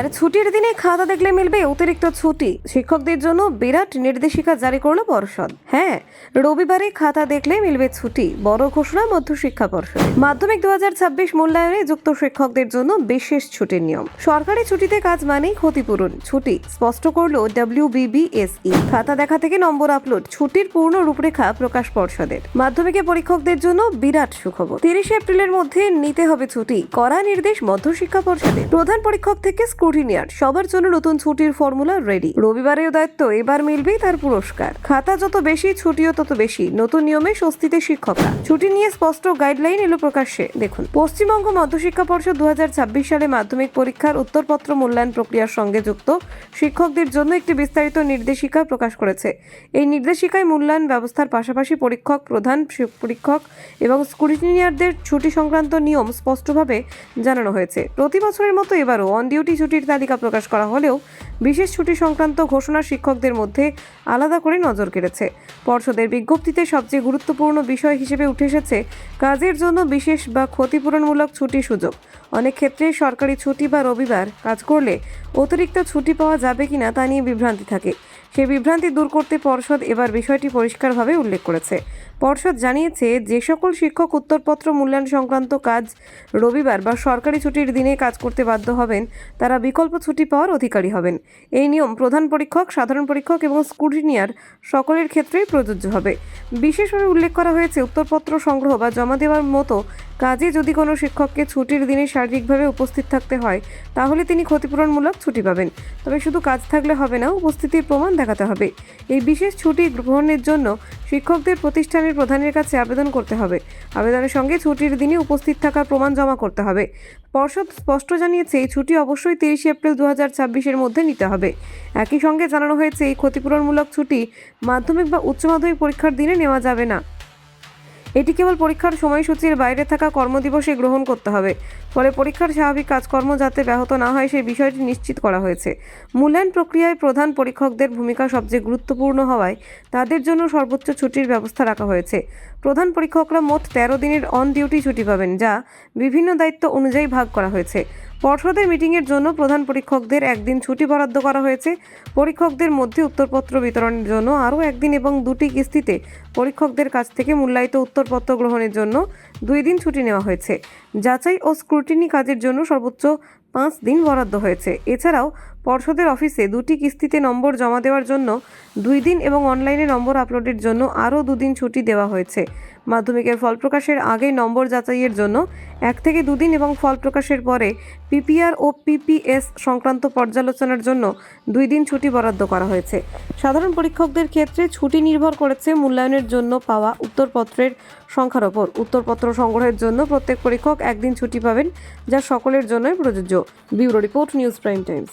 এবার ছুটির দিনে খাতা দেখলে মিলবে অতিরিক্ত ছুটি। শিক্ষকদের জন্য বিরাট নির্দেশিকা জারি করলো পর্ষদ। হ্যাঁ, রবিবারে খাতা দেখলে মিলবে ছুটি, বড় ঘোষণা মধ্যশিক্ষা পর্ষদ। মাধ্যমিক 2026 মূল্যায়নে যুক্ত শিক্ষকদের জন্য বিশেষ ছুটির নিয়ম। সরকারি ছুটিতে কাজ মানেই ক্ষতিপূরণ। ছুটি স্পষ্ট করলো WBBSE। খাতা দেখা থেকে নম্বর আপলোড, ছুটির পূর্ণ রূপরেখা প্রকাশ পর্ষদের। মাধ্যমিকে পরীক্ষকদের জন্য বিরাট সুখবর। 30 এপ্রিলের মধ্যে নিতে হবে ছুটি, কড়া নির্দেশ মধ্যশিক্ষা পর্ষদের। প্রধান পরীক্ষক থেকে স্ক্রুটিনিয়ার সবার জন্য নতুন ছুটির ফর্মুলা রেডি। রবিবারেও দায়িত্ব, এবার মিলবেই তার পুরস্কার। খাতা যত বেশি, ছুটিও তত বেশি। নতুন নিয়মে স্বস্তিতে শিক্ষকরা। ছুটি নিয়ে স্পষ্ট গাইডলাইন এলো প্রকাশ্যে। দেখুন, পশ্চিমবঙ্গ মধ্যশিক্ষা পর্ষদ 2026 সালে মাধ্যমিক পরীক্ষার উত্তরপত্র মূল্যায়ন প্রক্রিয়ার সঙ্গে যুক্ত শিক্ষকদের জন্য একটি বিস্তারিত নির্দেশিকা প্রকাশ করেছে। এই নির্দেশিকায় মূল্যায়ন ব্যবস্থার পাশাপাশি পরীক্ষক, প্রধান পরীক্ষক এবং স্ক্রুটিনিয়ারদের ছুটি সংক্রান্ত নিয়ম স্পষ্টভাবে জানানো হয়েছে। প্রতি বছরের মতো এবারও অন ডিউটি ছুটির তালিকা প্রকাশ করা হলেও বিশেষ ছুটি সংক্রান্ত ঘোষণা শিক্ষকদের মধ্যে আলাদা করে নজর কেড়েছে। পর্ষদের বিজ্ঞপ্তিতে সবচেয়ে গুরুত্বপূর্ণ বিষয় হিসেবে উঠে এসেছে কাজের জন্য বিশেষ বা ক্ষতিপূরণমূলক ছুটির সুযোগ। অনেক ক্ষেত্রে সরকারি ছুটি বা রবিবার কাজ করলে অতিরিক্ত ছুটি পাওয়া যাবে কিনা তা নিয়ে বিভ্রান্তি থাকে। সেই বিভ্রান্তি দূর করতে পর্ষদ এবার বিষয়টি পরিষ্কারভাবে উল্লেখ করেছে। পর্ষদ জানিয়েছে, যে সকল শিক্ষক উত্তরপত্র মূল্যায়ন সংক্রান্ত কাজ রবিবার বা সরকারি ছুটির দিনে কাজ করতে বাধ্য হবেন, তারা বিকল্প ছুটি পাওয়ার অধিকারী হবেন। এই নিয়ম প্রধান পরীক্ষক, সাধারণ পরীক্ষক এবং স্ক্রুটিনিয়ার সকলের ক্ষেত্রেই প্রযোজ্য হবে। বিশেষভাবে উল্লেখ করা হয়েছে, উত্তরপত্র সংগ্রহ বা জমা দেওয়ার মতো কাজে যদি কোনো শিক্ষককে ছুটির দিনে শারীরিকভাবে উপস্থিত থাকতে হয়, তাহলে তিনি ক্ষতিপূরণমূলক ছুটি পাবেন। তবে শুধু কাজ থাকলে হবে না, উপস্থিতির প্রমাণ দেখাতে হবে। এই বিশেষ ছুটি গ্রহণের জন্য শিক্ষকদের প্রতিষ্ঠানের প্রধানের কাছে আবেদন করতে হবে। আবেদনের সঙ্গে ছুটির দিনে উপস্থিত থাকার প্রমাণ জমা করতে হবে। পর্ষদ স্পষ্ট জানিয়েছে, এই ছুটি অবশ্যই 30 এপ্রিল 2026-এর মধ্যে নিতে হবে। একই সঙ্গে জানানো হয়েছে, এই ক্ষতিপূরণমূলক ছুটি মাধ্যমিক বা উচ্চ মাধ্যমিক পরীক্ষার দিনে নেওয়া যাবে না। এটি কেবল পরীক্ষার সময়সূচির বাইরে থাকা কর্মদিবসে গ্রহণ করতে হবে। ফলে পরীক্ষার স্বাভাবিক কাজকর্ম যাতে ব্যাহত না হয় সেই বিষয়টি নিশ্চিত করা হয়েছে। মূল্যায়ন প্রক্রিয়ায় প্রধান পরীক্ষকদের ভূমিকা সবচেয়ে গুরুত্বপূর্ণ হওয়ায় তাদের জন্য সর্বোচ্চ ছুটির ব্যবস্থা রাখা হয়েছে। প্রধান পরীক্ষকরা মোট 13 দিনের অন ডিউটি ছুটি পাবেন, যা বিভিন্ন দায়িত্ব অনুযায়ী ভাগ করা হয়েছে। পর্ষদের মিটিংয়ের জন্য প্রধান পরীক্ষকদের একদিন ছুটি বরাদ্দ করা হয়েছে। পরীক্ষকদের মধ্যে উত্তরপত্র বিতরণের জন্য আরও একদিন এবং 2টি কিস্তিতে পরীক্ষকদের কাছ থেকে মূল্যায়িত উত্তরপত্র গ্রহণের জন্য 2 দিন ছুটি নেওয়া হয়েছে। যাচাই ও স্ক্রুটিনি কাজের জন্য সর্বোচ্চ 5 দিন বরাদ্দ হয়েছে। এছাড়াও পর্ষদের অফিসে 2টি কিস্তিতে নম্বর জমা দেওয়ার জন্য 2 দিন এবং অনলাইনে নম্বর আপলোডের জন্য আরও 2 দিন ছুটি দেওয়া হয়েছে। মাধ্যমিকের ফল প্রকাশের আগে নম্বর যাচাইয়ের জন্য 1 থেকে 2 দিন এবং ফল প্রকাশের পরে PPR ও PPS সংক্রান্ত পর্যালোচনার জন্য 2 দিন ছুটি বরাদ্দ করা হয়েছে। সাধারণ পরীক্ষকদের ক্ষেত্রে ছুটি নির্ভর করেছে মূল্যায়নের জন্য পাওয়া উত্তরপত্রের সংখ্যার ওপর। উত্তরপত্র সংগ্রহের জন্য প্রত্যেক পরীক্ষক 1 দিন ছুটি পাবেন, যা সকলের জন্যই প্রযোজ্য। Bureau report, news prime Times.